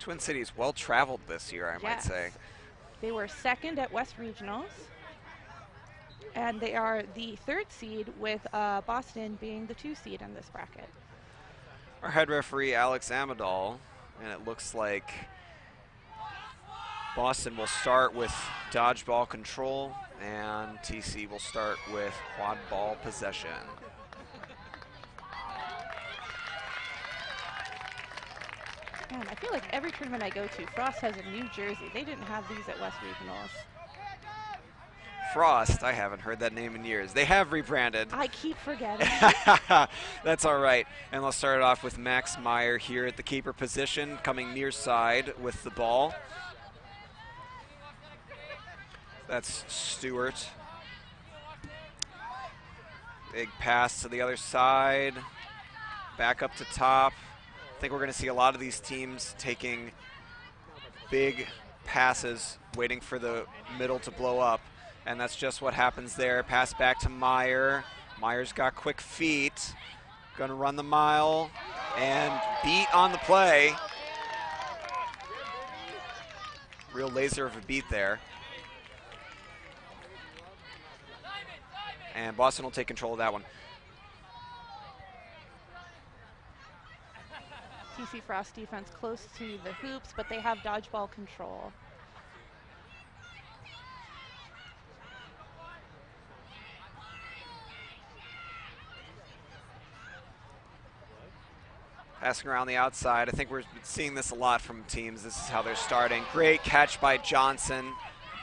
Twin Cities well traveled this year, I might say. They were second at West Regionals, and they are the 3rd seed with Boston being the 2 seed in this bracket. Our head referee, Alex Amadal, and it looks like Boston will start with dodgeball control, and TC will start with quad ball possession. Man, I feel like every tournament I go to, Frost has a new jersey. They didn't have these at West Regionals. Frost, I haven't heard that name in years. They have rebranded. I keep forgetting. That's all right. And let's start it off with Max Meyer here at the keeper position, coming near side with the ball. That's Stewart. Big pass to the other side. Back up to top. I think we're going to see a lot of these teams taking big passes, waiting for the middle to blow up. And that's just what happens there. Pass back to Meyer. Meyer's got quick feet. Going to run the mile and beat on the play. Real laser of a beat there. And Boston will take control of that one. TC Frost defense close to the hoops, but they have dodgeball control. Passing around the outside. I think we're seeing this a lot from teams. This is how they're starting. Great catch by Johnson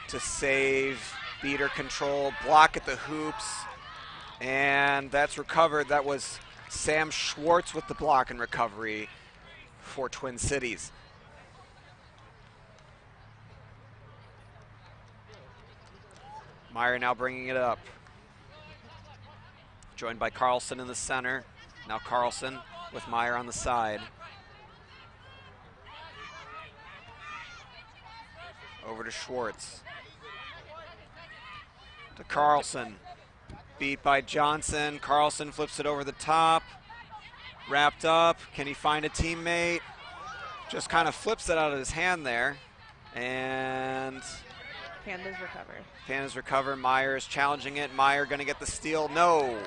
to save. Beater control, block at the hoops, and that's recovered. That was Sam Schwartz with the block and recovery for Twin Cities. Meyer now bringing it up. Joined by Carlson in the center. Now Carlson with Meyer on the side. Over to Schwartz. To Carlson. Beat by Johnson. Carlson flips it over the top. Wrapped up. Can he find a teammate? Just kind of flips it out of his hand there. And Pandas recover. Pandas recover. Meyer is challenging it. Meyer going to get the steal. No.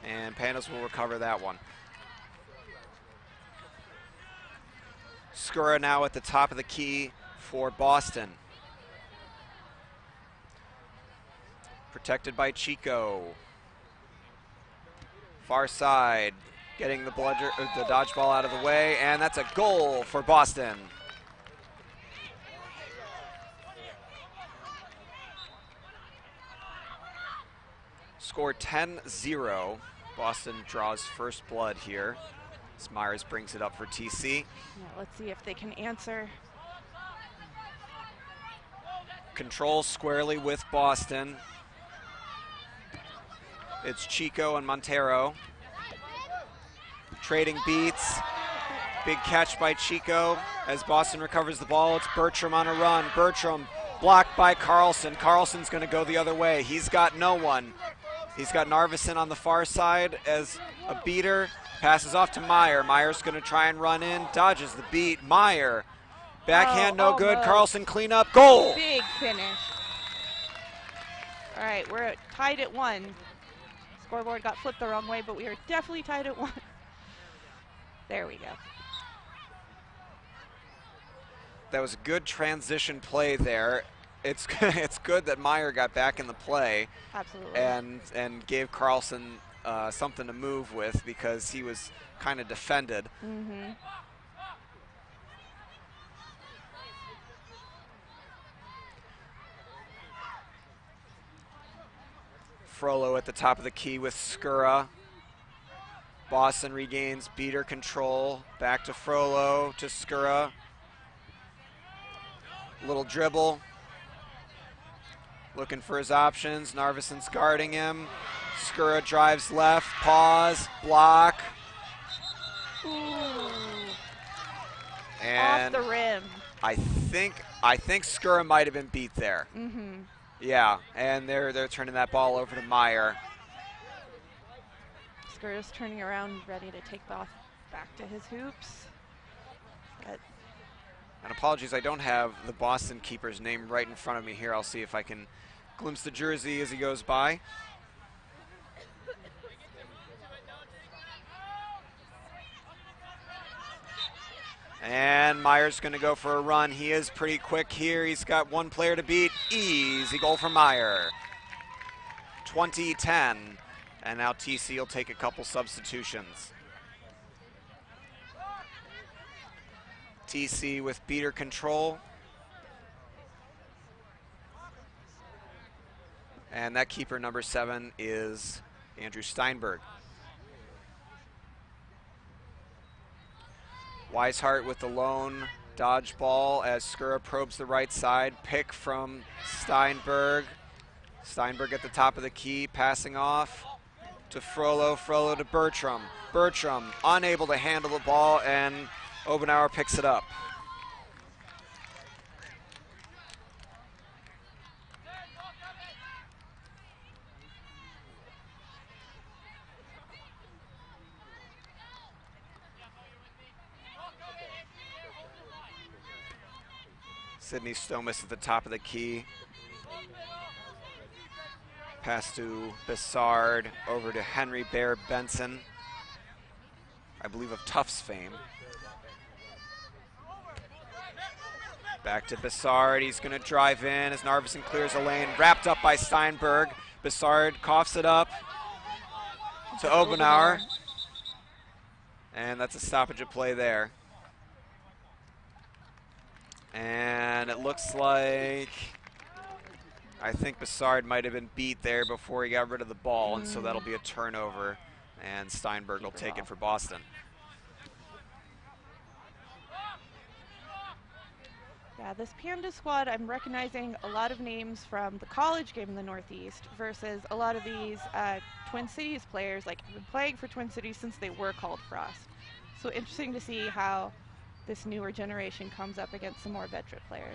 And Pandas will recover that one. Skura now at the top of the key for Boston. Protected by Chico. Far side, getting the dodgeball out of the way, and that's a goal for Boston. Score 10-0. Boston draws first blood here. As Myers brings it up for TC. Yeah, let's see if they can answer. Control squarely with Boston. It's Chico and Montero. Trading beats. Big catch by Chico as Boston recovers the ball. It's Bertram on a run. Bertram blocked by Carlson. Carlson's going to go the other way. He's got no one. He's got Narveson on the far side as a beater. Passes off to Meyer. Meyer's going to try and run in. Dodges the beat. Meyer. Backhand, no good. Carlson clean up. Goal! Big finish. All right, we're tied at 1. Scoreboard got flipped the wrong way, but we are definitely tied at 1. There we go. That was a good transition play there. It's good that Meyer got back in the play. Absolutely. And gave Carlson something to move with because he was kind of defended. Mm-hmm. Frollo at the top of the key with Skura. Boston regains beater control. Back to Frollo, to Skura. Little dribble. Looking for his options. Narveson's guarding him. Skura drives left, pause, block. Ooh. And off the rim. I think Skura might have been beat there. Mm-hmm. Yeah, and they're turning that ball over to Meyer. Skura's turning around, ready to take off Back to his hoops. And apologies, I don't have the Boston keeper's name right in front of me here. I'll see if I can glimpse the jersey as he goes by. And Meyer's going to go for a run. He is pretty quick here. He's got one player to beat. Easy goal for Meyer. 20-10. And now TC will take a couple substitutions. TC with beater control. And that keeper, number 7, is Andrew Steinberg. Weishart with the lone dodgeball as Skura probes the right side. Pick from Steinberg. Steinberg at the top of the key, passing off to Frollo. Frollo to Bertram. Bertram unable to handle the ball, and Obenauer picks it up. Sydney Stomas at the top of the key. Pass to Bessard, over to Henry Bear Benson, I believe of Tufts fame. Back to Bessard. He's going to drive in as Narveson clears a lane. Wrapped up by Steinberg. Bessard coughs it up to Obenauer. And that's a stoppage of play there. And it looks like, I think Bessard might have been beat there before he got rid of the ball, and so that'll be a turnover, and Steinberg will take it for Boston. Yeah, this Panda squad, I'm recognizing a lot of names from the college game in the Northeast versus a lot of these Twin Cities players, like, have been playing for Twin Cities since they were called Frost. So interesting to see how this newer generation comes up against some more veteran players.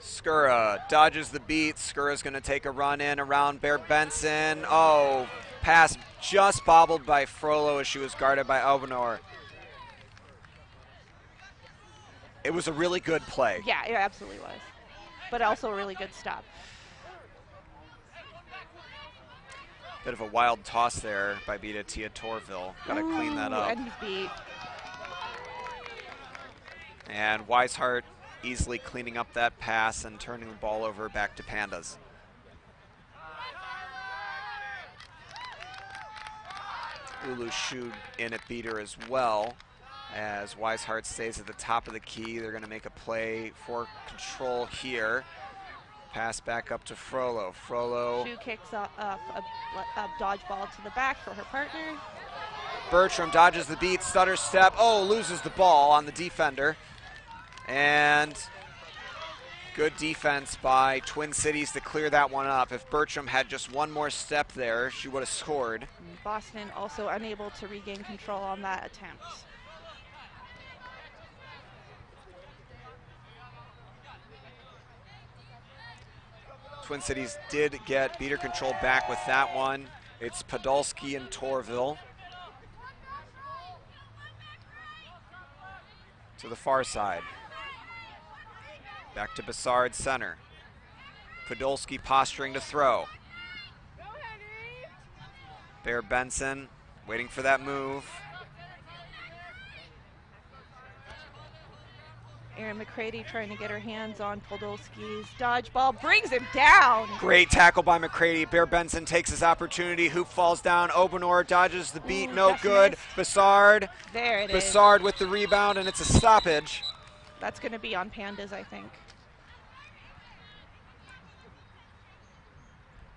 Skura dodges the beat. Skura's going to take a run in around Bear Benson. Oh, pass just bobbled by Frollo as she was guarded by Obenauer. It was a really good play. Yeah, it absolutely was. But also a really good stop. Bit of a wild toss there by Beta Tia Torville. Got to clean that up. And he's beat. And Weishart easily cleaning up that pass and turning the ball over back to Pandas. Ulu shoot in at beater as well, as Weishart stays at the top of the key. They're going to make a play for control here. Pass back up to Frollo. Frollo. Shu kicks up a dodgeball to the back for her partner. Bertram dodges the beat, stutter step. Oh, loses the ball on the defender. And good defense by Twin Cities to clear that one up. If Bertram had just one more step there, she would have scored. Boston also unable to regain control on that attempt. Twin Cities did get beater control back with that one. It's Podolsky and Torville. To the far side. Back to Bessard center. Podolsky posturing to throw. Bear Benson waiting for that move. Erin McCready trying to get her hands on Podolsky's dodgeball, brings him down. Great tackle by McCready. Bear Benson takes his opportunity. Hoop falls down. Obenauer dodges the beat. Ooh, no good. Bessard. There it is. Bessard with the rebound, and it's a stoppage. That's going to be on Pandas, I think.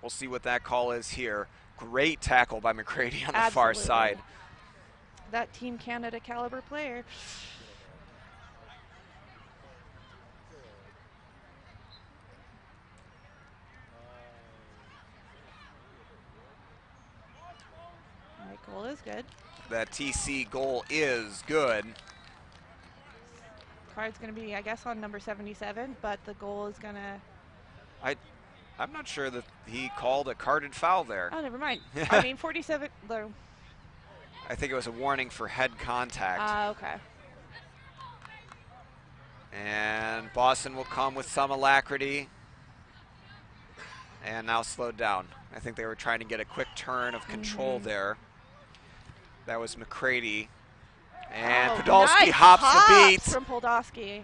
We'll see what that call is here. Great tackle by McCready on the far side. That Team Canada caliber player. That goal is good. That TC goal is good. Card's going to be, I guess, on number 77, but the goal is going to... I'm not sure that he called a carded foul there. Oh, never mind. I mean, 47, though. I think it was a warning for head contact. Okay. And Boston will come with some alacrity. And now slowed down. I think they were trying to get a quick turn of control there. That was McCready. And Podolsky nice hops the beat. From Podolsky.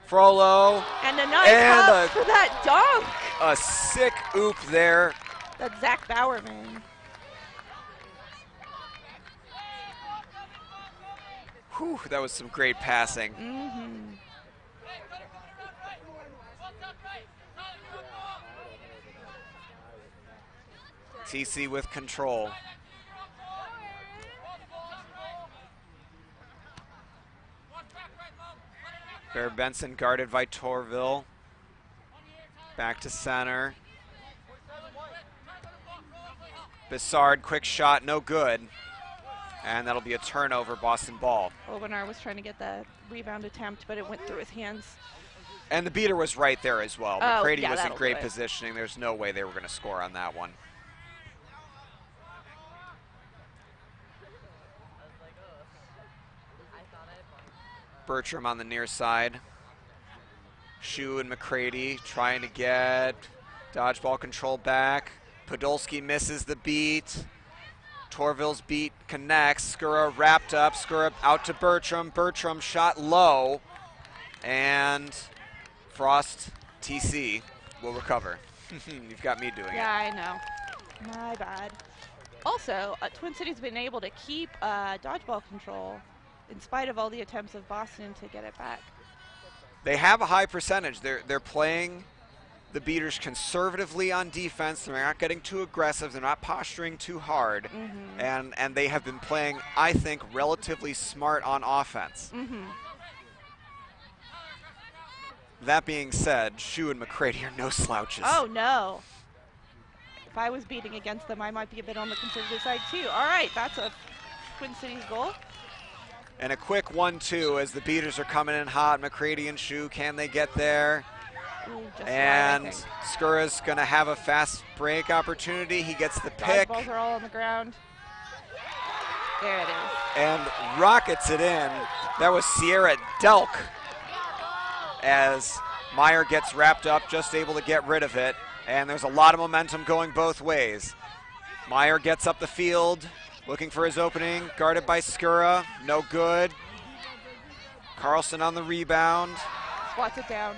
Frollo. And a nice hop for that dunk. A sick oop there. That's Zach Bowerman. Whew, that was some great passing. TC with control. Bear Benson guarded by Torville. Back to center. Bissard, quick shot, no good. And that'll be a turnover, Boston ball. Obenar was trying to get the rebound attempt, but it went through his hands. And the beater was right there as well. Oh, McCready yeah, was in great positioning. There's no way they were going to score on that one. Bertram on the near side. Shu and McCready trying to get dodgeball control back. Podolsky misses the beat. Torville's beat connects. Skura wrapped up. Skura out to Bertram. Bertram shot low. And Frost, TC, will recover. You've got me doing it. Yeah, I know. My bad. Also, Twin City's been able to keep dodgeball control in spite of all the attempts of Boston to get it back. They have a high percentage. They're playing the beaters conservatively on defense. They're not getting too aggressive. They're not posturing too hard. And they have been playing, I think, relatively smart on offense. That being said, Shu and McCready are no slouches. Oh, no. If I was beating against them, I might be a bit on the conservative side, too. All right, that's a Twin Cities goal. And a quick 1-2 as the beaters are coming in hot. McCready and Shu, can they get there? Ooh, and Skura's going to have a fast break opportunity. He gets the pick. Balls are all on the ground. There it is. And rockets it in. That was Sierra Delk as Meyer gets wrapped up, just able to get rid of it. And there's a lot of momentum going both ways. Meyer gets up the field, looking for his opening, guarded by Skura, no good. Carlson on the rebound. Swats it down.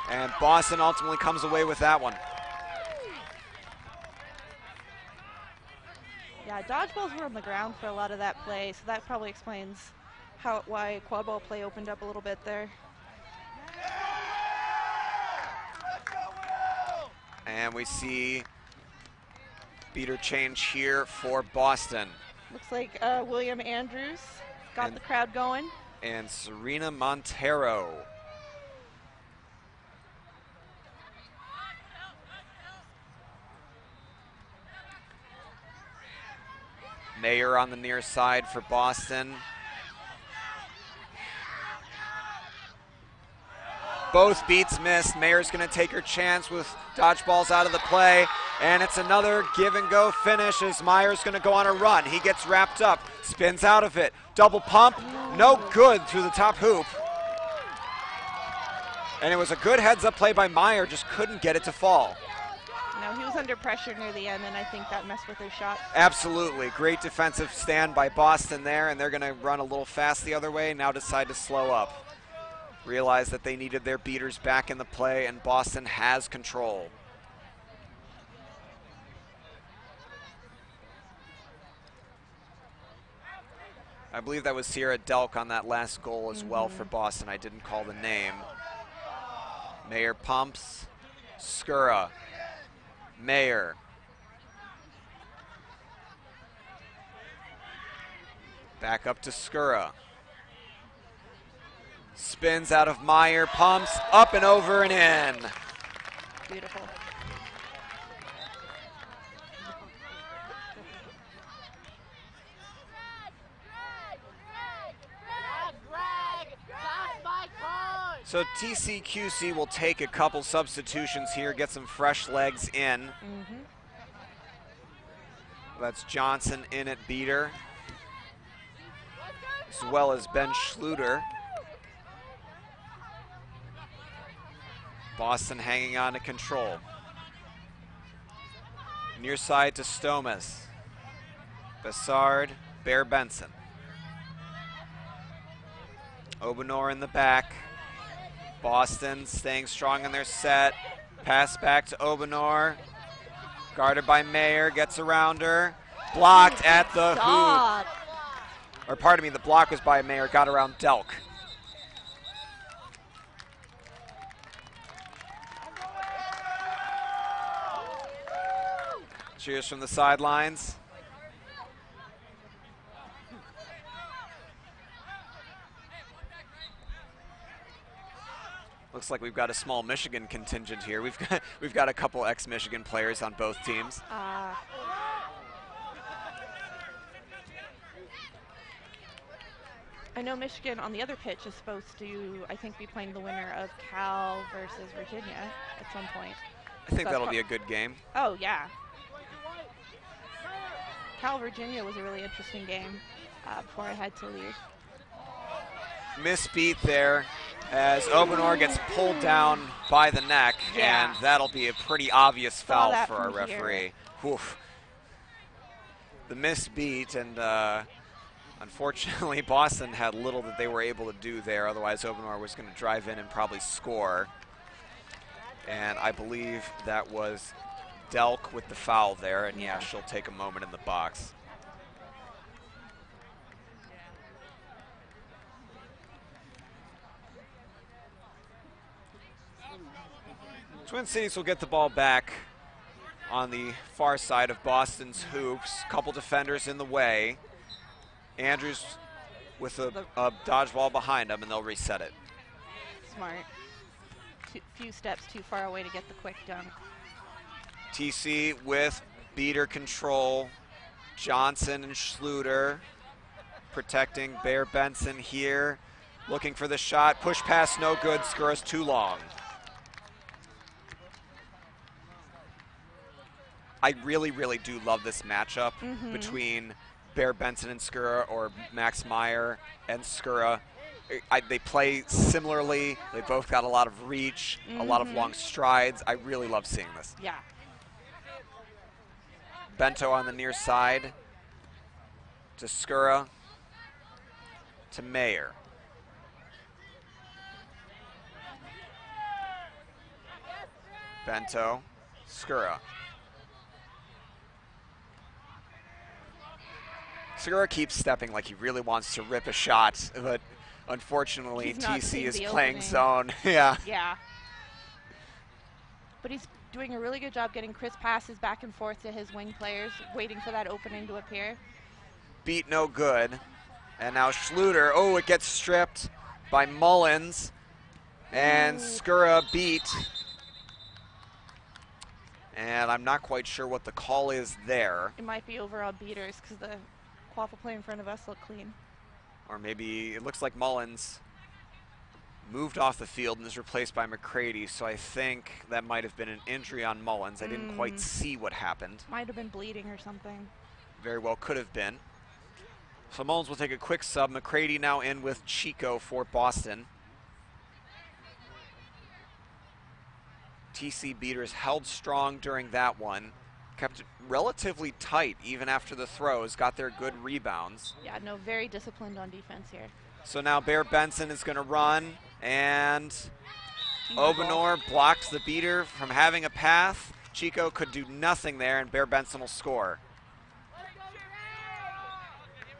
And Boston ultimately comes away with that one. Yeah, dodgeballs were on the ground for a lot of that play, so that probably explains why quadball play opened up a little bit there. And we see beater change here for Boston. Looks like William Andrews got the crowd going. And Serena Montero. Mayer on the near side for Boston. Both beats missed. Mayer's going to take her chance with dodgeballs out of the play. And it's another give and go finish as Meyer's going to go on a run. He gets wrapped up, spins out of it. Double pump, no good through the top hoop. And it was a good heads up play by Meyer, just couldn't get it to fall. No, he was under pressure near the end, and I think that messed with his shot. Absolutely. Great defensive stand by Boston there, and they're going to run a little fast the other way, now decide to slow up. Realize that they needed their beaters back in the play, and Boston has control. I believe that was Sierra Delk on that last goal as well for Boston. I didn't call the name. Mayer pumps. Skura. Mayer. Back up to Skura. Spins out of Meyer, pumps, up and over and in. Beautiful. So TCQC will take a couple substitutions here, get some fresh legs in. That's Johnson in at beater, as well as Ben Schluter. Boston hanging on to control. Near side to Stomas. Bessard, Bear Benson. Obanor in the back. Boston staying strong in their set. Pass back to Obanor. Guarded by Mayer, gets around her. Blocked at the hoop. Or pardon me, the block was by Mayer, got around Delk. Cheers from the sidelines. Looks like we've got a small Michigan contingent here. We've got a couple ex-Michigan players on both teams. I know Michigan on the other pitch is supposed to, I think, be playing the winner of Cal versus Virginia at some point. I think that'll be a good game. Oh, yeah. Cal Virginia was a really interesting game before I had to leave. Misbeat there as Obanor gets pulled down by the neck, and that'll be a pretty obvious foul for our referee. The misbeat, and unfortunately Boston had little that they were able to do there, otherwise Obanor was going to drive in and probably score. And I believe that was Delk with the foul there, and yeah, she'll take a moment in the box. Twin Cities will get the ball back on the far side of Boston's hoops. Couple defenders in the way. Andrews with a dodgeball behind him, and they'll reset it. Smart. Few steps too far away to get the quick dunk. TC with beater control. Johnson and Schluter protecting Bear Benson here. Looking for the shot. Push pass, no good. Skura's too long. I really, really do love this matchup between Bear Benson and Skura, or Max Meyer and Skura. They play similarly. They both got a lot of reach, a lot of long strides. I really love seeing this. Yeah. Bento on the near side to Skura to Mayer. Bento, Skura. Skura keeps stepping like he really wants to rip a shot, but unfortunately TC is playing zone. Yeah. But he's doing a really good job getting crisp passes back and forth to his wing players, waiting for that opening to appear. Beat no good. And now Schluter, oh, it gets stripped by Mullins. And Skura beat. And I'm not quite sure what the call is there. It might be overall beaters because the quaffle play in front of us look clean. Or maybe it looks like Mullins moved off the field and is replaced by McCready, so I think that might have been an injury on Mullins. I didn't quite see what happened. Might have been bleeding or something. Very well could have been. So Mullins will take a quick sub. McCready now in with Chico for Boston. TC beaters held strong during that one. Kept it relatively tight even after the throws, got their good rebounds. Yeah, no, very disciplined on defense here. So now Bear Benson is going to run, and Obanor blocks the beater from having a path. Chico could do nothing there, and Bear Benson will score.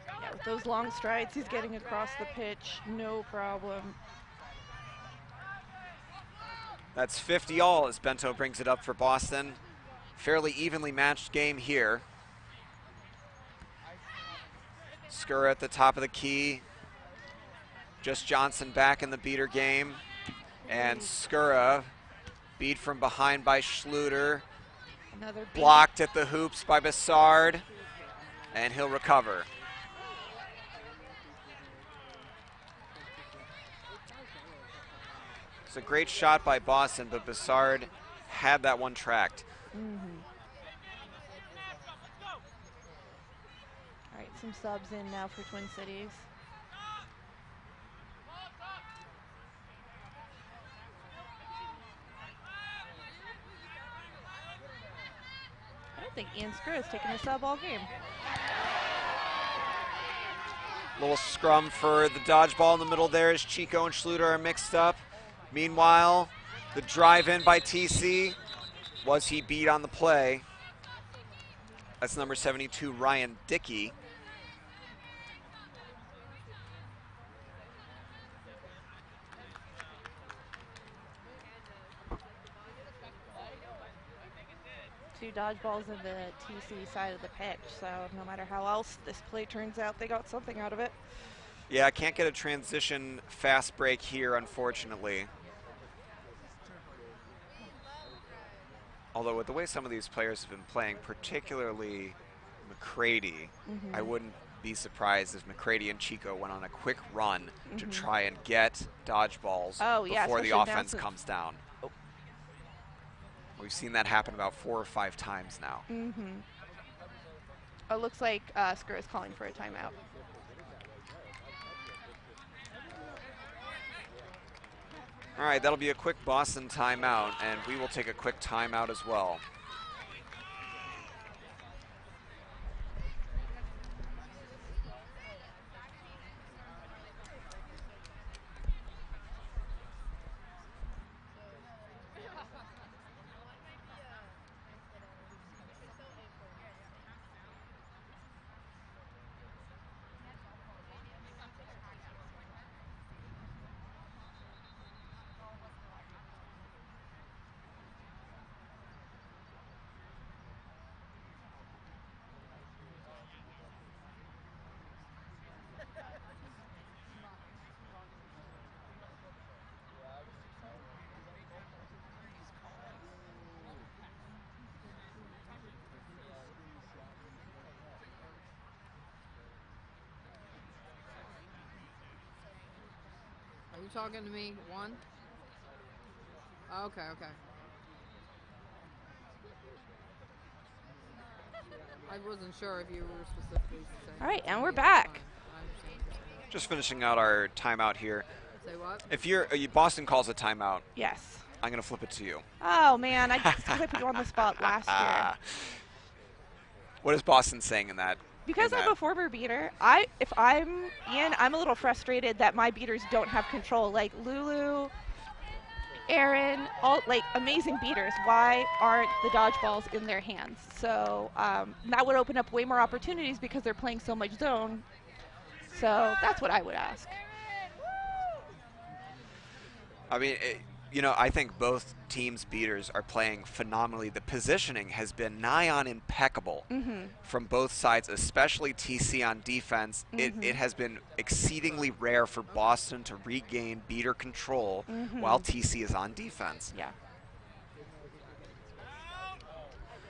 Yeah, with those long strides, he's getting across the pitch, no problem. That's 50-all as Bento brings it up for Boston. Fairly evenly matched game here. Skura at the top of the key. Just Johnson back in the beater game. And Skura beat from behind by Schluter. Another blocked at the hoops by Bessard. And he'll recover. It's a great shot by Boston, but Bessard had that one tracked. some subs in now for Twin Cities. I don't think Ian Skr has taken a sub all game. Little scrum for the dodgeball in the middle there as Chico and Schluter are mixed up. Meanwhile, the drive in by TC. Was he beat on the play? That's number 72, Ryan Dickey. Two dodgeballs in the TC side of the pitch, so no matter how else this play turns out, they got something out of it. Yeah, I can't get a transition fast break here, unfortunately. Although with the way some of these players have been playing, particularly McCready, I wouldn't be surprised if McCready and Chico went on a quick run to try and get dodgeballs before the offense comes down. We've seen that happen about 4 or 5 times now. It looks like Skr is calling for a timeout. All right, that'll be a quick Boston timeout, and we will take a quick timeout as well. Are you talking to me? One? Okay, okay. I wasn't sure if you were specifically saying. All right, and we're back. Just finishing out our timeout here. Say what? If Boston calls a timeout, Yes. I'm going to flip it to you. Oh, man, I just put you on the spot last year. What is Boston saying in that? Because I'm a former beater, if I'm Ian, I'm a little frustrated that my beaters don't have control. Like Lulu, Aaron, all like amazing beaters. Why aren't the dodgeballs in their hands? So that would open up way more opportunities because they're playing so much zone. So that's what I would ask. I mean, I think both teams' beaters are playing phenomenally. The positioning has been nigh on impeccable from both sides, especially TC on defense. It has been exceedingly rare for Boston to regain beater control while TC is on defense. Yeah.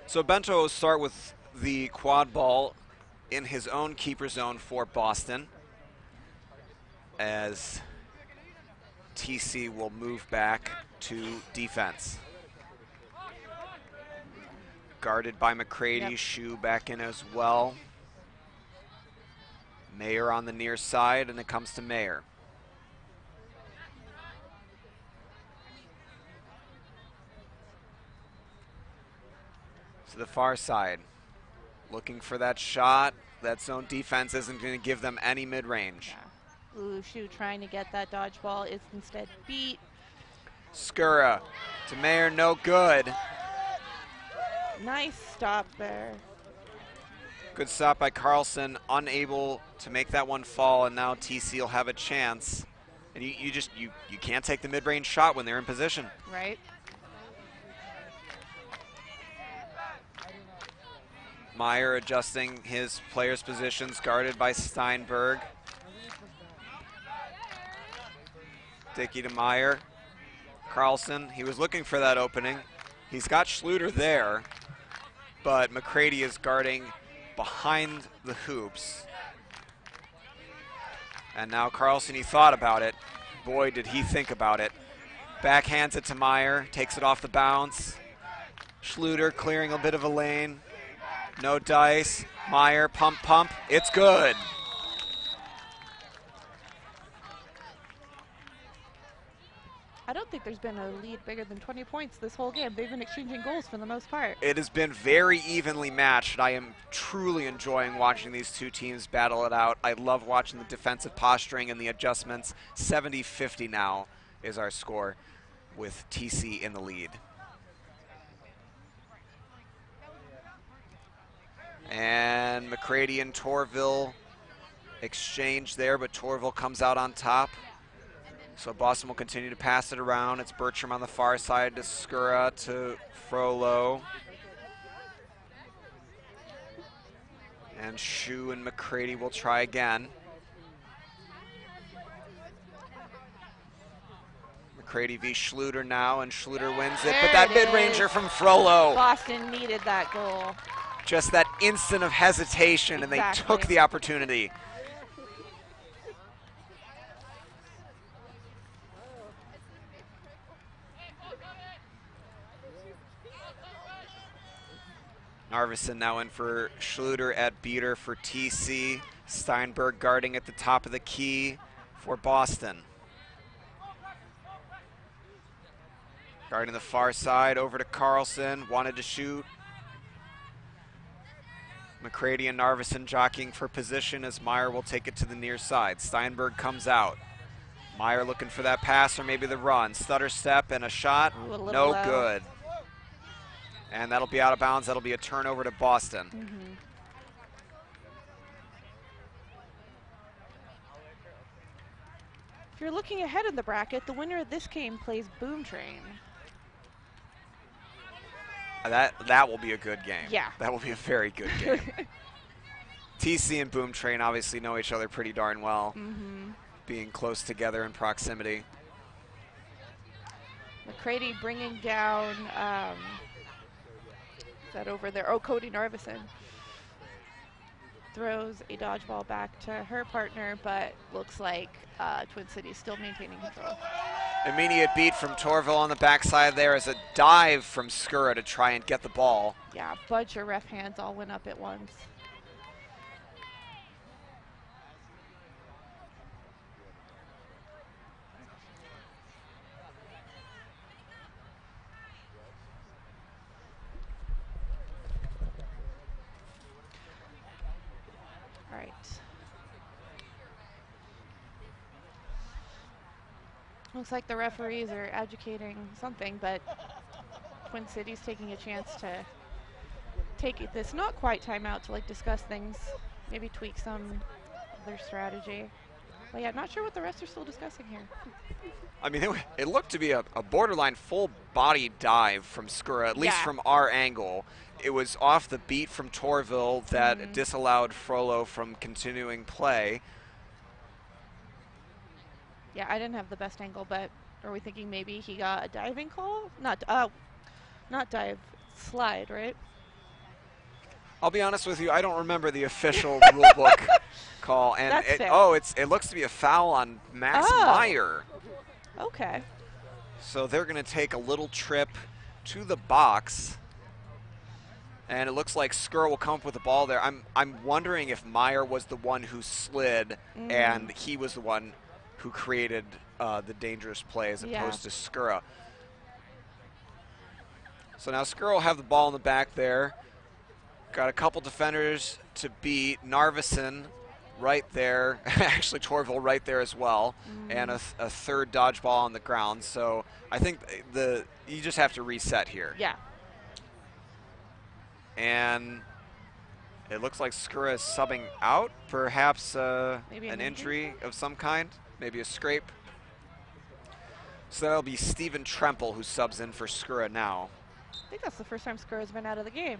So Bento will start with the quad ball in his own keeper zone for Boston, as TC will move back to defense. Guarded by McCready, Shu back in as well. Mayer on the near side, and it comes to Mayer. To the far side, looking for that shot. That zone defense isn't going to give them any mid-range. Yeah. Lulu Shu trying to get that dodgeball is instead beat. Skura to Mayer, no good. Nice stop there. Good stop by Carlson, unable to make that one fall, and now TC will have a chance. And you can't take the mid-range shot when they're in position. Right. Meyer adjusting his players' positions, guarded by Steinberg. Dickey to Meyer. Carlson, he was looking for that opening. He's got Schluter there, but McCready is guarding behind the hoops. And now Carlson, he thought about it. Boy, did he think about it. Backhands it to Meyer, takes it off the bounce. Schluter clearing a bit of a lane. No dice. Meyer, pump, pump. It's good. I don't think there's been a lead bigger than 20 points this whole game. They've been exchanging goals for the most part. It has been very evenly matched. I am truly enjoying watching these two teams battle it out. I love watching the defensive posturing and the adjustments. 70-50 now is our score with TC in the lead. And McCready and Torville exchange there, but Torville comes out on top. So Boston will continue to pass it around. It's Bertram on the far side to Skura to Frollo. And Shu and McCready will try again. McCready v. Schluter now, and Schluter wins it. But that mid-ranger from Frollo. Boston needed that goal. Just that instant of hesitation, and they took the opportunity. Narveson now in for Schluter at beater for TC. Steinberg guarding at the top of the key for Boston. Guarding the far side over to Carlson, wanted to shoot. McCready and Narveson jockeying for position as Meyer will take it to the near side. Steinberg comes out. Meyer looking for that pass or maybe the run. Stutter step and a shot, no good. And that'll be out of bounds. That'll be a turnover to Boston. If you're looking ahead in the bracket, the winner of this game plays Boom Train. That will be a good game. Yeah. That will be a very good game. TC and Boom Train obviously know each other pretty darn well, being close together in proximity. McCready bringing down, is that over there? Oh, Cody Narveson. Throws a dodgeball back to her partner, but looks like Twin Cities still maintaining control. Immediate beat from Torville on the backside there as a dive from Skura to try and get the ball. Yeah, a bunch of ref hands all went up at once. All right. Looks like the referees are adjudicating something, but Twin Cities taking a chance to take this not quite timeout to like discuss things, maybe tweak some of their strategy. But yeah, not sure what the rest are still discussing here. I mean, it looked to be a borderline full body dive from Skura, at least from our angle. It was off the beat from Torville that disallowed Frollo from continuing play. Yeah, I didn't have the best angle, but are we thinking maybe he got a diving call? Not dive, slide, right? I'll be honest with you, I don't remember the official rule book call. And it looks to be a foul on Max Meyer. Okay. So they're going to take a little trip to the box. And it looks like Skura will come up with the ball there. I'm wondering if Meyer was the one who slid and he was the one who created the dangerous play as opposed to Skura. So now Skura will have the ball in the back there. Got a couple defenders to beat. Narveson right there. Actually, Torville right there as well. And a third dodgeball on the ground. So I think you just have to reset here. Yeah. And it looks like Skura is subbing out. Perhaps maybe an injury of some kind. Maybe a scrape. So that'll be Steven Tremple who subs in for Skura now. I think that's the first time Skura's been out of the game.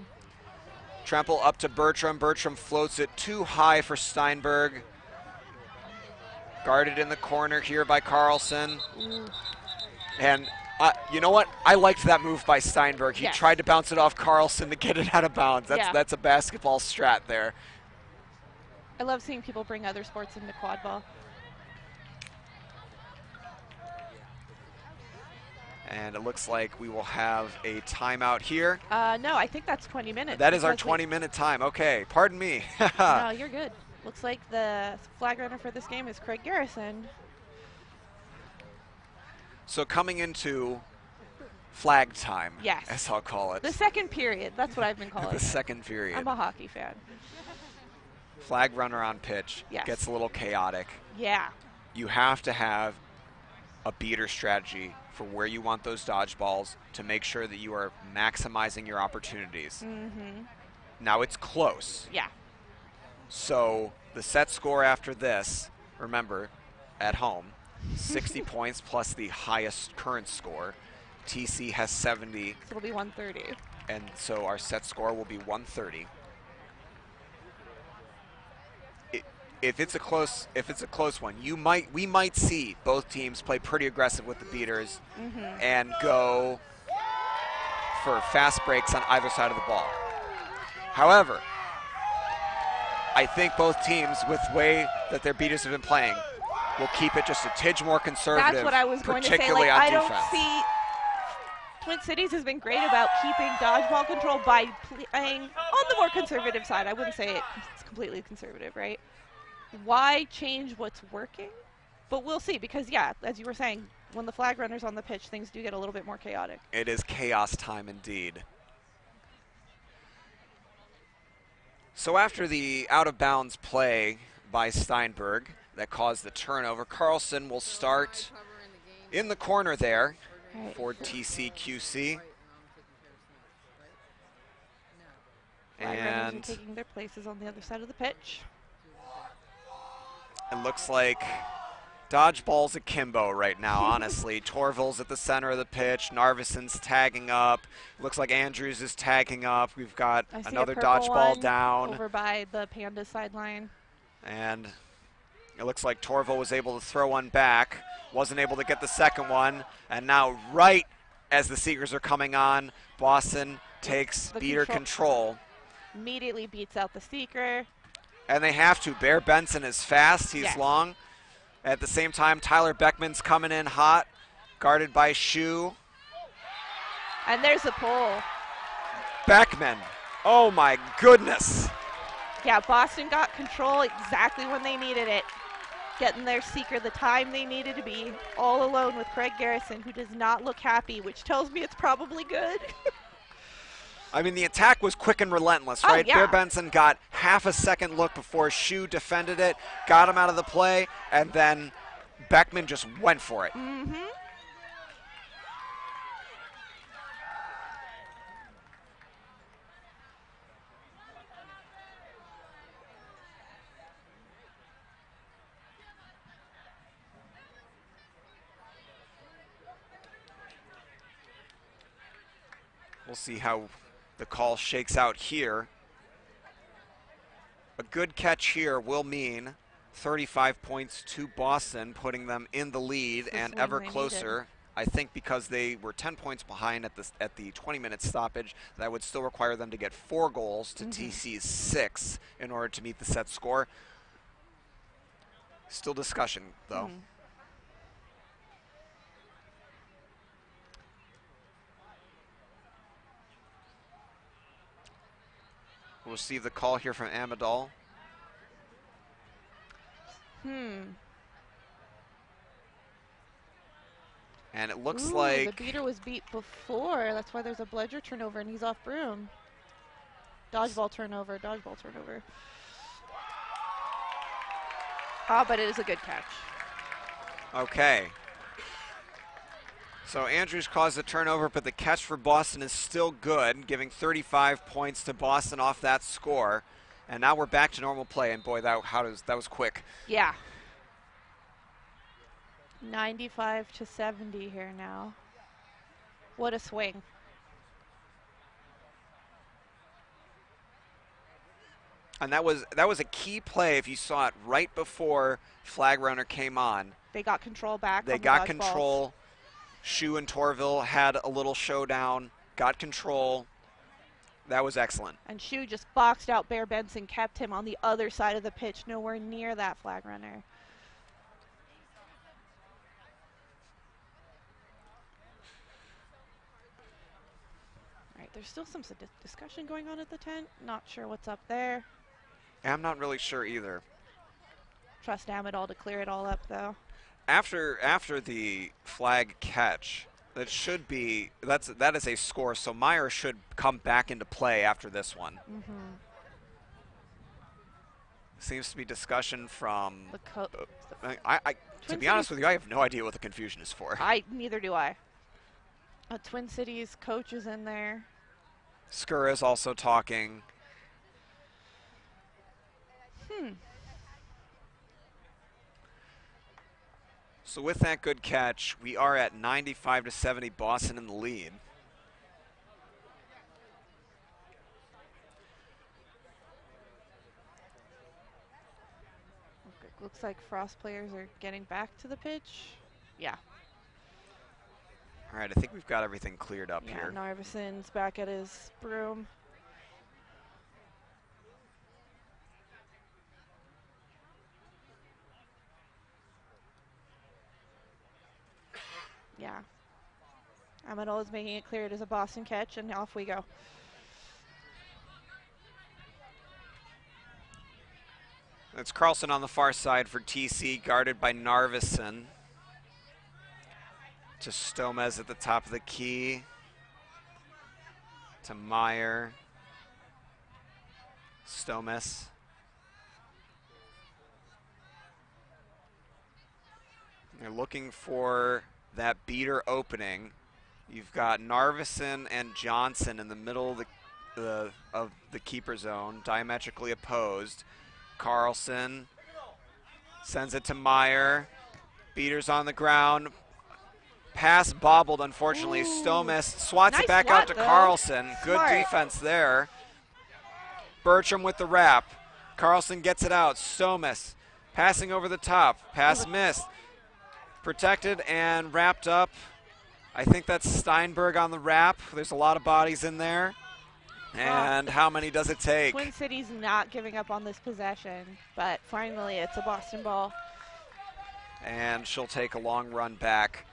Tremple up to Bertram. Bertram floats it too high for Steinberg. Guarded in the corner here by Carlson. And you know what? I liked that move by Steinberg. He tried to bounce it off Carlson to get it out of bounds. That's a basketball strat there. I love seeing people bring other sports into quad ball. And it looks like we will have a timeout here. No, I think that's 20 minutes. That is our 20-minute time. Okay, pardon me. No, you're good. Looks like the flag runner for this game is Craig Garrison. So coming into flag time, yes, as I'll call it. The second period, that's what I've been calling The second period. I'm a hockey fan. Flag runner on pitch. Yes. Gets a little chaotic. Yeah. You have to have a beater strategy for where you want those dodgeballs to make sure that you are maximizing your opportunities. Mm-hmm. Now it's close. Yeah. So the set score after this, remember, at home, 60 points plus the highest current score. TC has 70. So it'll be 130. And so our set score will be 130. If it's a close one, we might see both teams play pretty aggressive with the beaters and go for fast breaks on either side of the ball. However, I think both teams, with the way that their beaters have been playing, will keep it just a tidge more conservative. That's what I was going to say. Particularly Like, on I don't defense. see Twin Cities has been great about keeping dodgeball control by playing on the more conservative side. I wouldn't say it's completely conservative, right? Why change what's working? But we'll see, because, yeah, as you were saying, when the flag runner's on the pitch, things do get a little bit more chaotic. It is chaos time indeed. So after the out-of-bounds play by Steinberg that caused the turnover, Carlson will start in the corner there for TCQC. Flag runners And are taking their places on the other side of the pitch. it looks like dodgeball's akimbo right now, honestly. Torville's at the center of the pitch. Narvison's tagging up. Looks like Andrews is tagging up. We've got another dodgeball down. Over by the Pandas sideline. And it looks like Torville was able to throw one back. Wasn't able to get the second one. And now right as the Seekers are coming on, Boston takes beater control. Immediately beats out the Seeker. And they have to. Bear Benson is fast. He's long. At the same time, Tyler Beckman's coming in hot, guarded by Shu. And there's a pull. Beckman. Oh, my goodness. Yeah, Boston got control exactly when they needed it. Getting their Seeker the time they needed to be, all alone with Craig Garrison, who does not look happy, which tells me it's probably good. I mean, the attack was quick and relentless, right? Oh, yeah. Bear Benson got half a second look before Shu defended it, got him out of the play, and then Beckman just went for it. Mm-hmm. We'll see how the call shakes out here. A good catch here will mean 35 points to Boston, putting them in the lead and ever closer. I think because they were 10 points behind at the 20-minute stoppage, that would still require them to get 4 goals to TC's 6 in order to meet the set score. Still discussion, though. We'll receive the call here from Amadal. And it looks like the beater was beat before. That's why there's a Bledger turnover and he's off broom. Dodgeball turnover, dodgeball turnover. Ah, but it is a good catch. Okay. So Andrews caused the turnover, but the catch for Boston is still good, giving 35 points to Boston off that score. And now we're back to normal play, and boy, that was quick. Yeah. 95 to 70 here now. What a swing. And that was a key play if you saw it right before flag runner came on. They got control back. They got control. Shu and Torville had a little showdown, got control. That was excellent. And Shu just boxed out Bear Benson, kept him on the other side of the pitch, nowhere near that flag runner. right, there's still some discussion going on at the tent. Not sure what's up there. I'm not really sure either. Trust Amadal to clear it all up, though. After the flag catch, that is a score. So Meyer should come back into play after this one. Seems to be discussion from. To be honest with you, I have no idea what the confusion is for. Neither do I. A Twin Cities coach is in there. Skura is also talking. So with that good catch, we are at 95-70, Boston in the lead. Looks like Frost players are getting back to the pitch. Yeah. All right, I think we've got everything cleared up here. Narvison's back at his broom. Yeah. Amadal is making it clear it is a Boston catch, and off we go. It's Carlson on the far side for TC, guarded by Narvison. To Stomez at the top of the key. To Meyer. Stomez. They're looking for that beater opening. You've got Narvison and Johnson in the middle of the keeper zone, diametrically opposed. Carlson sends it to Meyer. Beater's on the ground. Pass bobbled, unfortunately. Ooh. Stomez swats Nice it back swat, out to though. Carlson. Good Smart. defense there. Bertram with the wrap. Carlson gets it out. Stomez passing over the top. Pass missed. Protected and wrapped up. I think that's Steinberg on the wrap. There's a lot of bodies in there. And how many does it take? Twin Cities not giving up on this possession, but finally it's a Boston ball. And she'll take a long run back.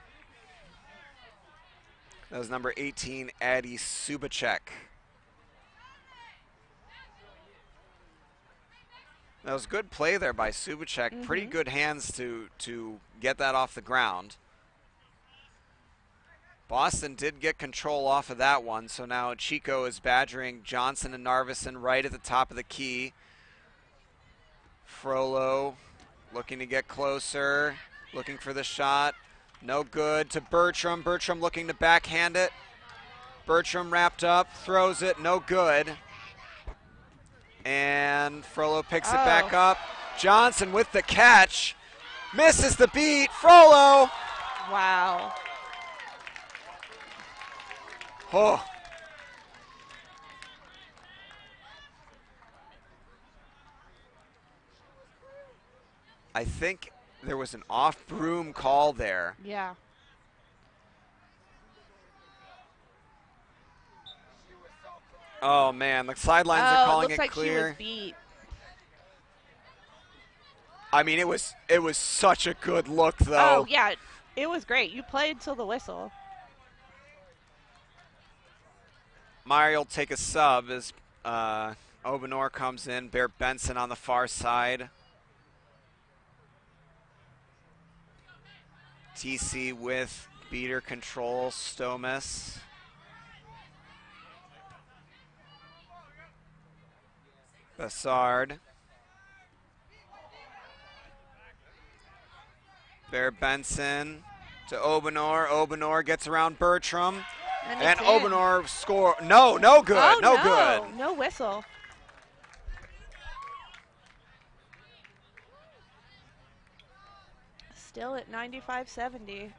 That was number 18, Addie Subacek. That was good play there by Subacek. Pretty good hands to get that off the ground. Boston did get control off of that one, so now Chico is badgering Johnson and Narvison right at the top of the key. Frollo looking to get closer, looking for the shot. No good to Bertram. Bertram looking to backhand it. Bertram wrapped up, throws it, no good. And Frollo picks it back up. Johnson with the catch. Misses the beat. Frollo. Wow. Oh. I think there was an off-broom call there. Yeah. Oh, man, the sidelines are calling it clear. Looks like she was beat. I mean, it was such a good look, though. Oh, yeah, it was great. You played till the whistle. Meyer will take a sub as Obenor comes in. Bear Benson on the far side. TC with beater control, Stomas. Bassard. Bear Benson to Obenor. Obenor gets around Bertram. And Obenor score. No good. Oh, no good. No whistle. Still at 95-70.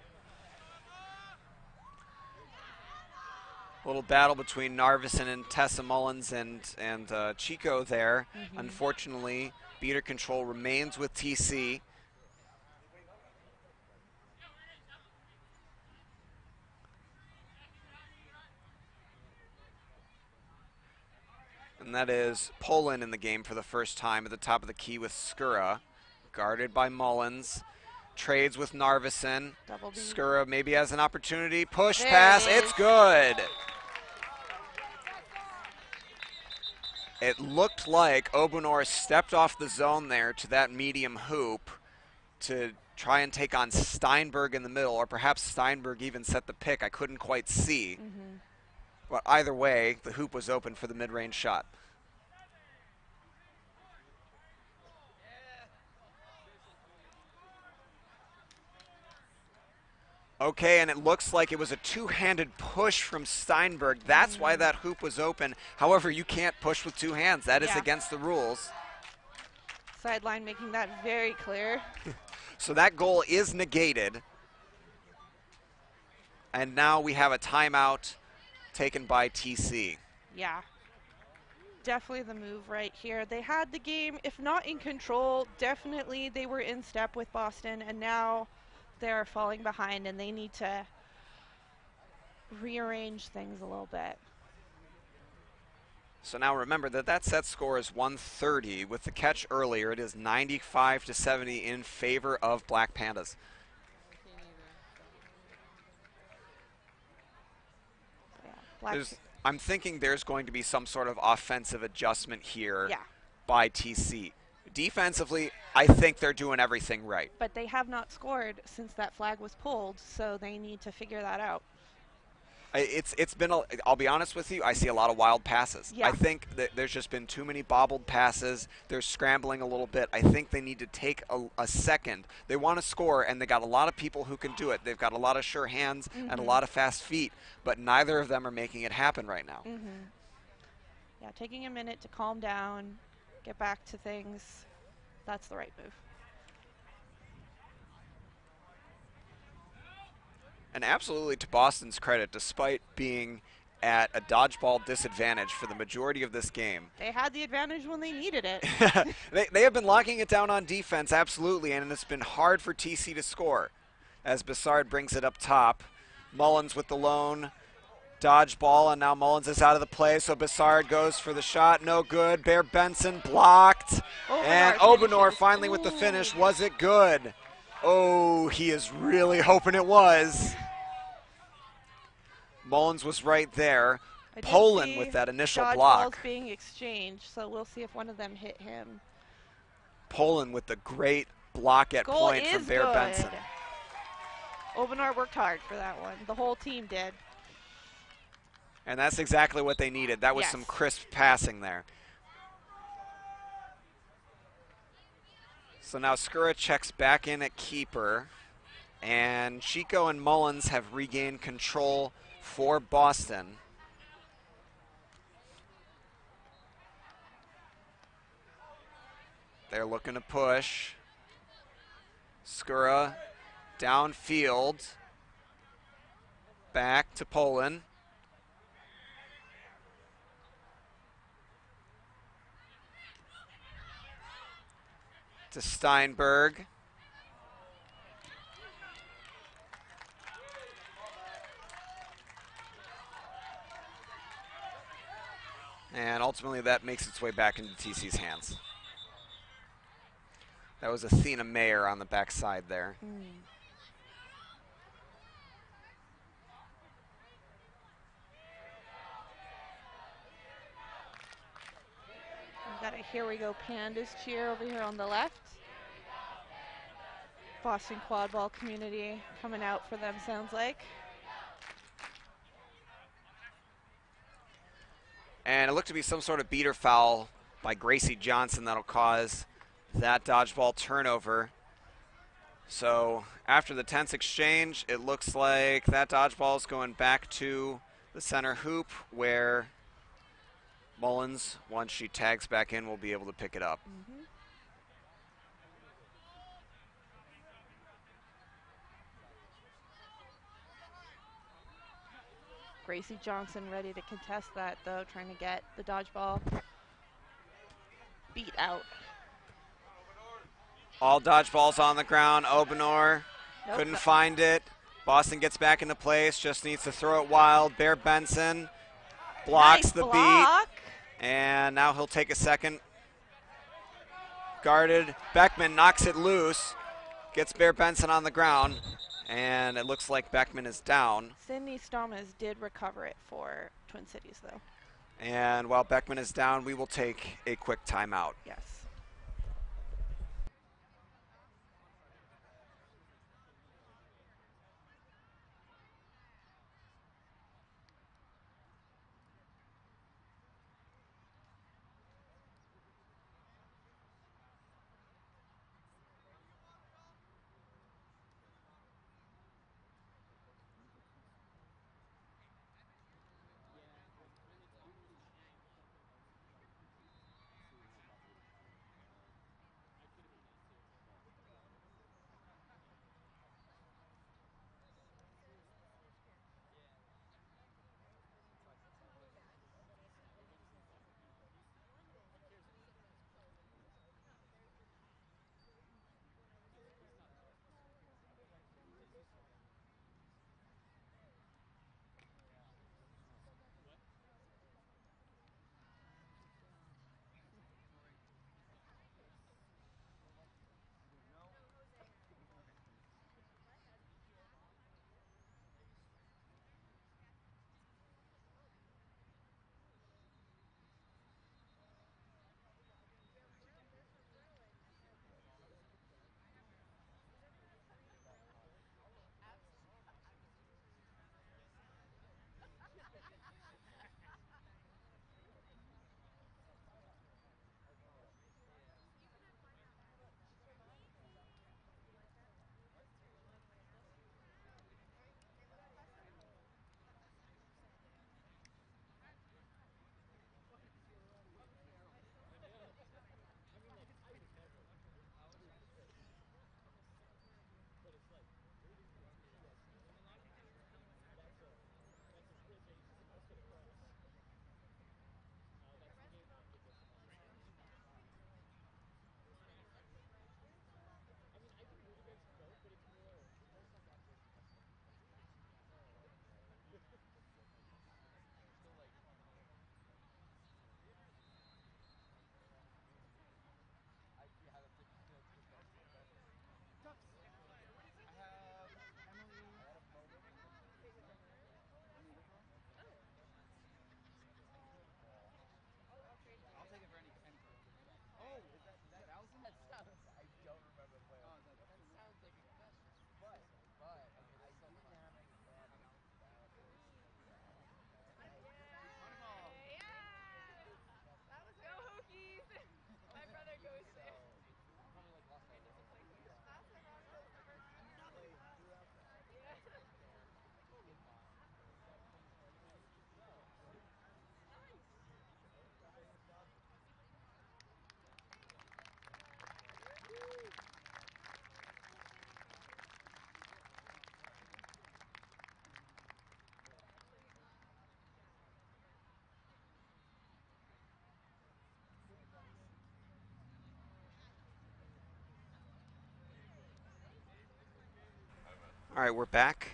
Little battle between Narvison and Tessa Mullins and Chico there. Unfortunately, beater control remains with TC. And that is Poland in the game for the first time at the top of the key with Skura. Guarded by Mullins. Trades with Narvison. Skura maybe has an opportunity. Push pass. It's good. It looked like Obenor stepped off the zone there to that medium hoop to try and take on Steinberg in the middle, or perhaps Steinberg even set the pick. I couldn't quite see. But either way, the hoop was open for the mid-range shot. Okay, and it looks like it was a two-handed push from Steinberg. That's why that hoop was open. However, you can't push with two hands. That is against the rules. Sideline making that very clear. So that goal is negated. And now we have a timeout taken by TC. Yeah. Definitely the move right here. They had the game, if not in control, definitely they were in step with Boston, and now they're falling behind and they need to rearrange things a little bit. So now remember that set score is 130. With the catch earlier, it is 95-70 in favor of Black Pandas. I'm thinking there's going to be some sort of offensive adjustment here by TC. Defensively, I think they're doing everything right. But they have not scored since that flag was pulled, so they need to figure that out. It's been, I'll be honest with you, I see a lot of wild passes. Yeah. I think that there's just been too many bobbled passes. They're scrambling a little bit. I think they need to take a second. They want to score, and they got a lot of people who can do it. They've got a lot of sure hands and a lot of fast feet, but neither of them are making it happen right now. Yeah, taking a minute to calm down, get back to things. That's the right move. And absolutely to Boston's credit, despite being at a dodgeball disadvantage for the majority of this game. They had the advantage when they needed it. They have been locking it down on defense, absolutely, and it's been hard for TC to score. As Bessard brings it up top. Mullins with the lone dodgeball, and now Mullins is out of the play, so Bessard goes for the shot. No good. Bear Benson blocked. And Obenor finally with the finish. Was it good? Oh, he is really hoping it was. Mullins was right there. Poland with that initial block. Being exchanged, so we'll see if one of them hit him. Poland with the great block at point from Bear Benson. Obenor worked hard for that one. The whole team did. And that's exactly what they needed. That was some crisp passing there. So now Skura checks back in at keeper. And Chico and Mullins have regained control for Boston. They're looking to push. Skura downfield. Back to Poland. To Steinberg. And ultimately that makes its way back into TC's hands. That was Athena Mayer on the backside there. We've got a Here We Go Pandas cheer over here on the left. Boston Quadball community coming out for them, sounds like. And it looked to be some sort of beater foul by Gracie Johnson that'll cause that dodgeball turnover. So after the tense exchange, it looks like that dodgeball is going back to the center hoop where Mullins, once she tags back in, will be able to pick it up. Gracie Johnson ready to contest that, though, trying to get the dodgeball beat out. All dodgeballs on the ground. Obenor couldn't find it. Boston gets back into place, just needs to throw it wild. Bear Benson blocks the beat. And now he'll take a second. Guarded. Beckman knocks it loose. Gets Bear Benson on the ground. And it looks like Beckman is down. Sydney Stomas did recover it for Twin Cities, though. And while Beckman is down, we will take a quick timeout. Yes. All right, we're back.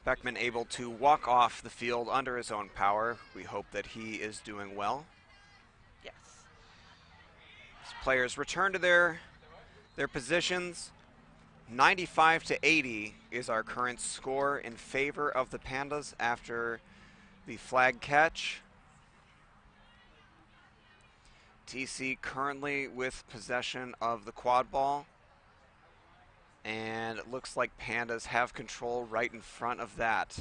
Beckman able to walk off the field under his own power. We hope that he is doing well. Yes. As players return to their positions. 95-80 is our current score in favor of the Pandas after the flag catch. TC currently with possession of the quad ball. And it looks like Pandas have control right in front of that.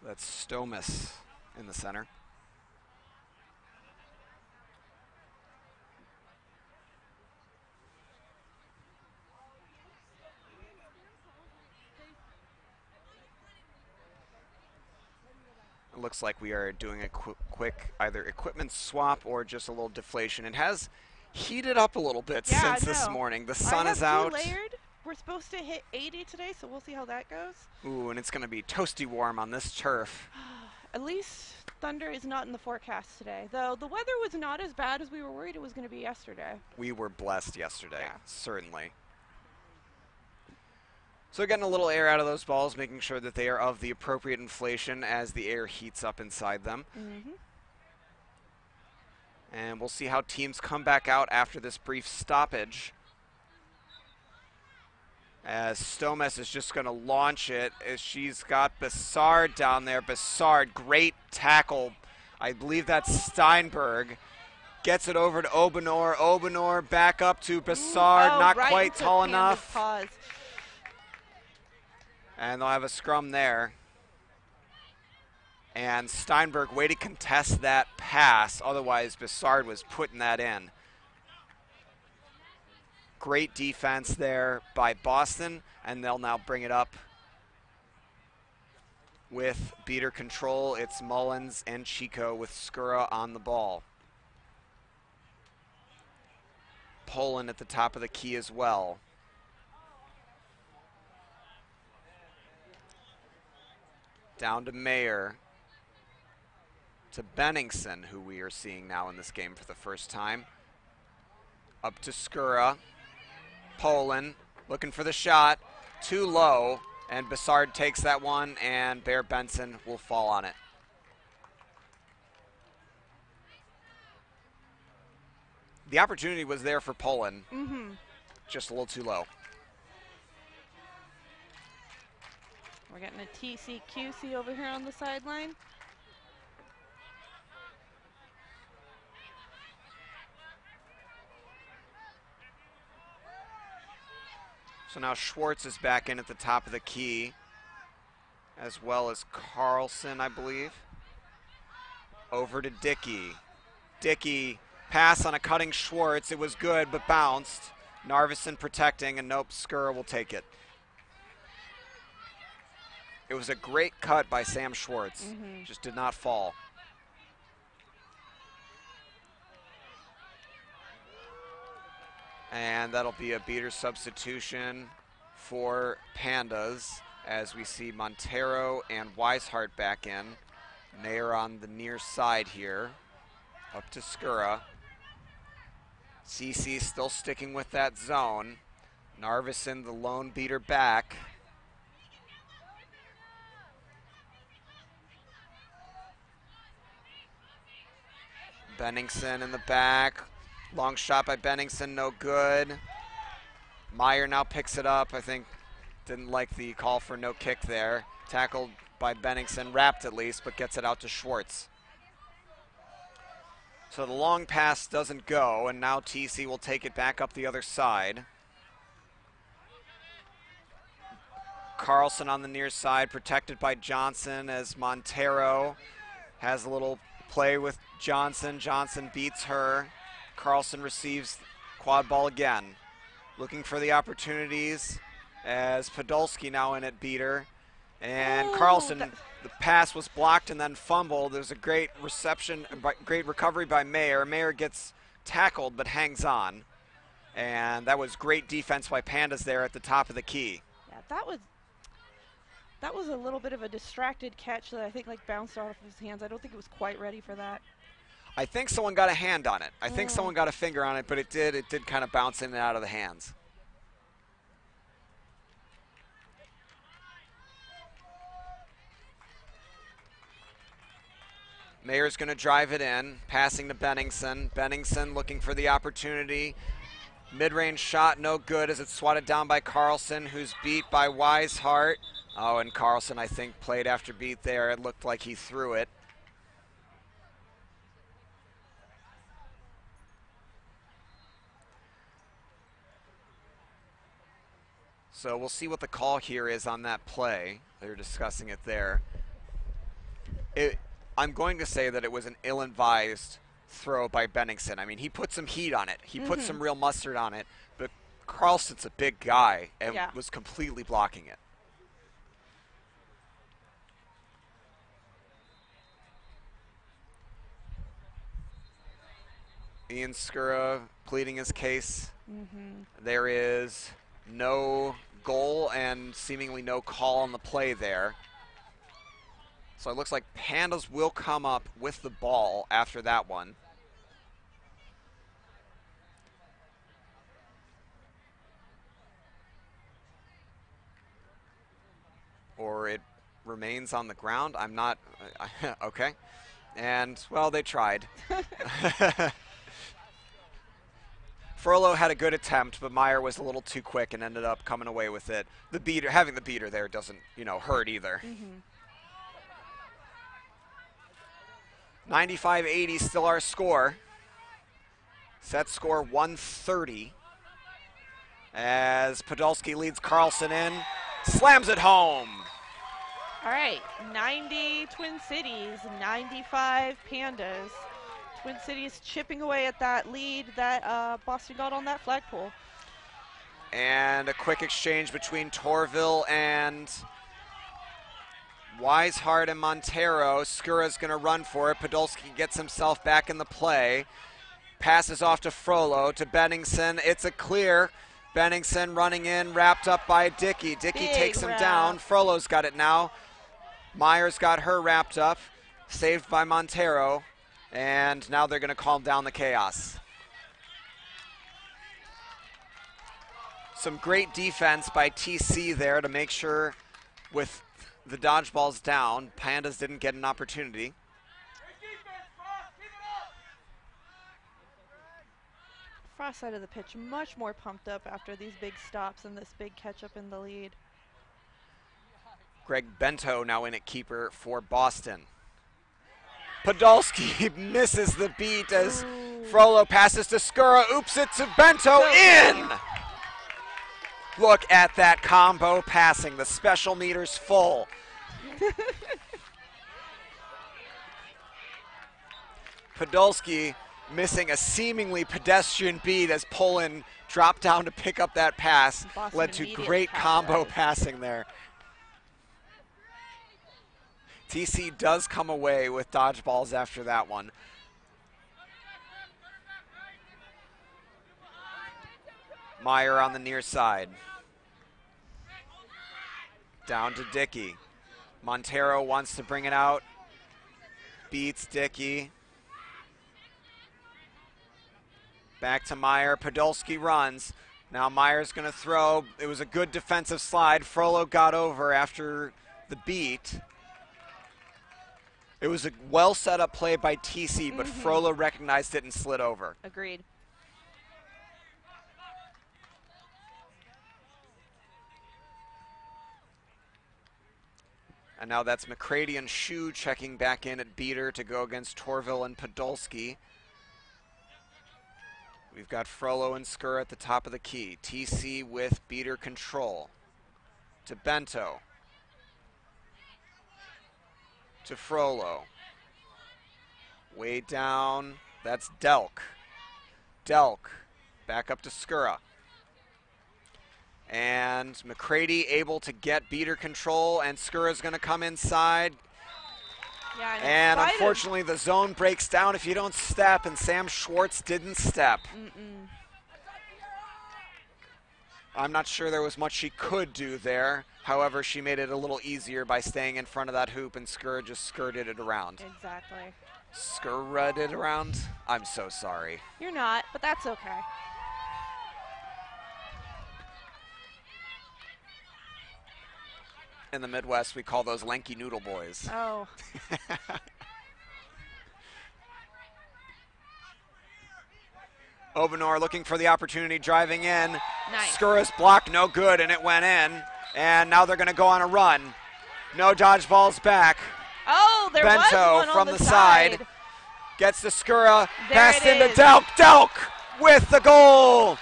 That's Stomas in the center. It looks like we are doing a quick either equipment swap or just a little deflation. It has heated up a little bit since this morning. The sun is out. Layered. We're supposed to hit 80 today, so we'll see how that goes. Ooh, and it's going to be toasty warm on this turf. At least thunder is not in the forecast today, though the weather was not as bad as we were worried it was going to be yesterday. We were blessed yesterday, certainly. So getting a little air out of those balls, making sure that they are of the appropriate inflation as the air heats up inside them. Mm-hmm. And we'll see how teams come back out after this brief stoppage. As Stomas is just going to launch it, as she's got Bassard down there. Bassard, great tackle I believe that's Steinberg. Gets it over to Obenor. Obenor back up to Bassard. Oh, Not right quite into tall Panda's enough. paws. And they'll have a scrum there. And Steinberg way to contest that pass. Otherwise, Bassard was putting that in. Great defense there by Boston. And they'll now bring it up with beater control. It's Mullins and Chico with Skura on the ball. Poland at the top of the key as well. Down to Mayer. To Benningson, who we are seeing now in this game for the first time. Up to Skura. Poland looking for the shot. Too low, and Bassard takes that one, and Bear Benson will fall on it. The opportunity was there for Poland, just a little too low. We're getting a TCQC over here on the sideline. So now Schwartz is back in at the top of the key, as well as Carlson, I believe. Over to Dickey. Dickey, pass on a cutting Schwartz. It was good, but bounced. Narveson protecting, and nope, Skura will take it. It was a great cut by Sam Schwartz. Just did not fall. And that'll be a beater substitution for Pandas as we see Montero and Weishart back in. Mayer on the near side here. Up to Skura. CC still sticking with that zone. Narveson, the lone beater back. Benningson in the back. Long shot by Benningson, no good. Meyer now picks it up. I think didn't like the call for no kick there. Tackled by Benningson, wrapped at least, but gets it out to Schwartz. So the long pass doesn't go, and now TC will take it back up the other side. Carlson on the near side, protected by Johnson as Montero has a little play with Johnson. Johnson beats her. Carlson receives quad ball again. Looking for the opportunities as Podolski now in at beater. And Carlson, the pass was blocked and then fumbled. There's a great reception, great recovery by Mayer. Mayer gets tackled but hangs on. And that was great defense by Pandas there at the top of the key. Yeah, that was a little bit of a distracted catch that I think like bounced off his hands. I don't think it was quite ready for that. I think someone got a hand on it. I think someone got a finger on it, but it did kind of bounce in and out of the hands. Mayer's going to drive it in, passing to Benningson. Benningson looking for the opportunity. Mid-range shot, no good as it's swatted down by Carlson, who's beat by Weishart. Oh, and Carlson, I think, played after beat there. It looked like he threw it. So we'll see what the call here is on that play. They're discussing it there. I'm going to say that it was an ill-advised throw by Benningson. I mean, he put some heat on it. He put some real mustard on it. But Carlson's a big guy and was completely blocking it. Ian Skura pleading his case. There is no goal and seemingly no call on the play there. So it looks like Pandas will come up with the ball after that one. Or it remains on the ground. I'm not, okay. And, well, they tried. Furlow had a good attempt, but Meyer was a little too quick and ended up coming away with it. The beater, having the beater there doesn't, hurt either. 95-80 still our score. Set score 130. As Podolski leads Carlson in, slams it home. All right, 90 Twin Cities, 95 Pandas. Twin Cities chipping away at that lead that Boston got on that flagpole. And a quick exchange between Torville and Weishart and Montero. Skura's going to run for it. Podolski gets himself back in the play. Passes off to Frollo, to Benningsen. It's a clear. Benningsen running in, wrapped up by Dickey. Dickey takes him down. Frollo's got it now. Myers got her wrapped up, saved by Montero. And now they're going to calm down the chaos. Some great defense by TC there to make sure with the dodgeballs down, Pandas didn't get an opportunity. Frost side of the pitch much more pumped up after these big stops and this big catch up in the lead. Greg Bento now in at keeper for Boston. Podolski misses the beat as Frollo passes to Skura, oops it to Bento, in! Look at that combo passing, the special meter's full. Podolski missing a seemingly pedestrian beat as Poland dropped down to pick up that pass. Boston led to great combo passing there. TC does come away with dodgeballs after that one. Meyer on the near side. Down to Dickey. Montero wants to bring it out. Beats Dickey. Back to Meyer. Podolski runs. Now Meyer's going to throw. It was a good defensive slide. Frollo got over after the beat. It was a well set up play by TC, but Frollo recognized it and slid over. Agreed. And now that's McCready and Shu checking back in at beater to go against Torville and Podolski. We've got Frollo and Skura at the top of the key. TC with beater control. To Bento. To Frollo. Way down. That's Delk. Delk. Back up to Skura. And McCready able to get beater control, and Skura's going to come inside. Yeah, and unfortunately, the zone breaks down if you don't step, and Sam Schwartz didn't step. I'm not sure there was much she could do there. However, she made it a little easier by staying in front of that hoop, and Skura just skirted it around. Exactly. Skirted it around? I'm so sorry. You're not, but that's okay. In the Midwest, we call those lanky noodle boys. Oh. Obenor looking for the opportunity, driving in. Nice. Skura's block, no good, and it went in. And now they're going to go on a run. No dodgeballs back. Oh, there Bento was one from on the side. Gets to Skura, There passed it into is. Delk. Delk with the goal.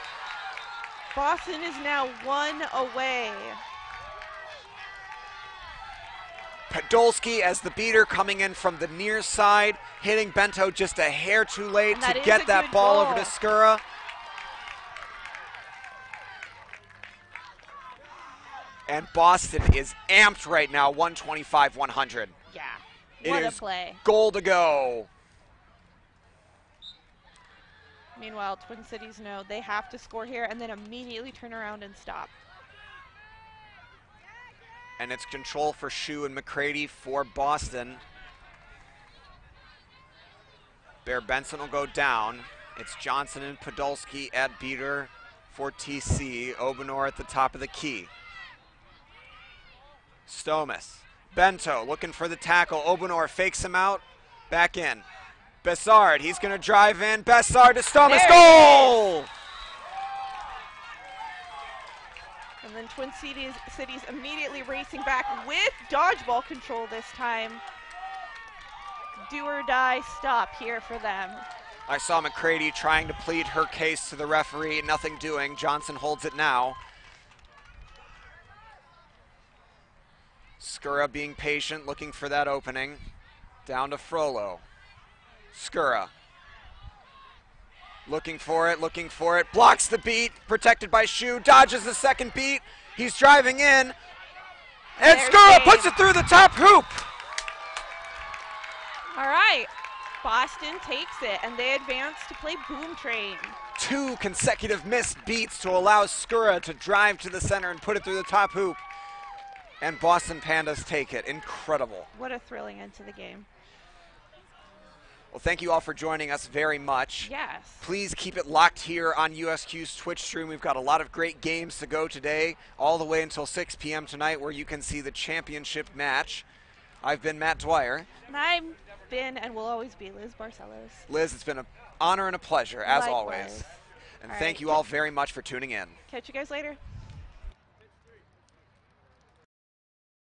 Boston is now 1 away. Podolski as the beater coming in from the near side, hitting Bento just a hair too late to get that ball over to Skura. And Boston is amped right now, 125-100. Yeah, It what a is play. goal to go. Meanwhile, Twin Cities know they have to score here and then immediately turn around and stop. And it's control for Shu and McCready for Boston. Bear Benson will go down. It's Johnson and Podolski at beater for TC. Obenor at the top of the key. Stomas. Bento looking for the tackle. Obenor fakes him out. Back in. Bessard, he's going to drive in. Bessard to Stomas. Goal! And then Twin Cities immediately racing back with dodgeball control this time. do or die stop here for them. I saw McCready trying to plead her case to the referee, nothing doing. Johnson holds it now. Skura being patient, looking for that opening. Down to Frollo. Skura. Looking for it, blocks the beat, protected by Shu, dodges the second beat. He's driving in, and Skura puts it through the top hoop. All right, Boston takes it, and they advance to play Boom Train. 2 consecutive missed beats to allow Skura to drive to the center and put it through the top hoop. And Boston Pandas take it. Incredible. What a thrilling end to the game. Well, thank you all for joining us very much. Yes. Please keep it locked here on USQ's Twitch stream. We've got a lot of great games to go today, all the way until 6 p.m. tonight, where you can see the championship match. I've been Matt Dwyer. And I've been and will always be Liz Barcelos. Liz, it's been an honor and a pleasure, as Likewise. always. And All thank right. you all very much for tuning in. Catch you guys later.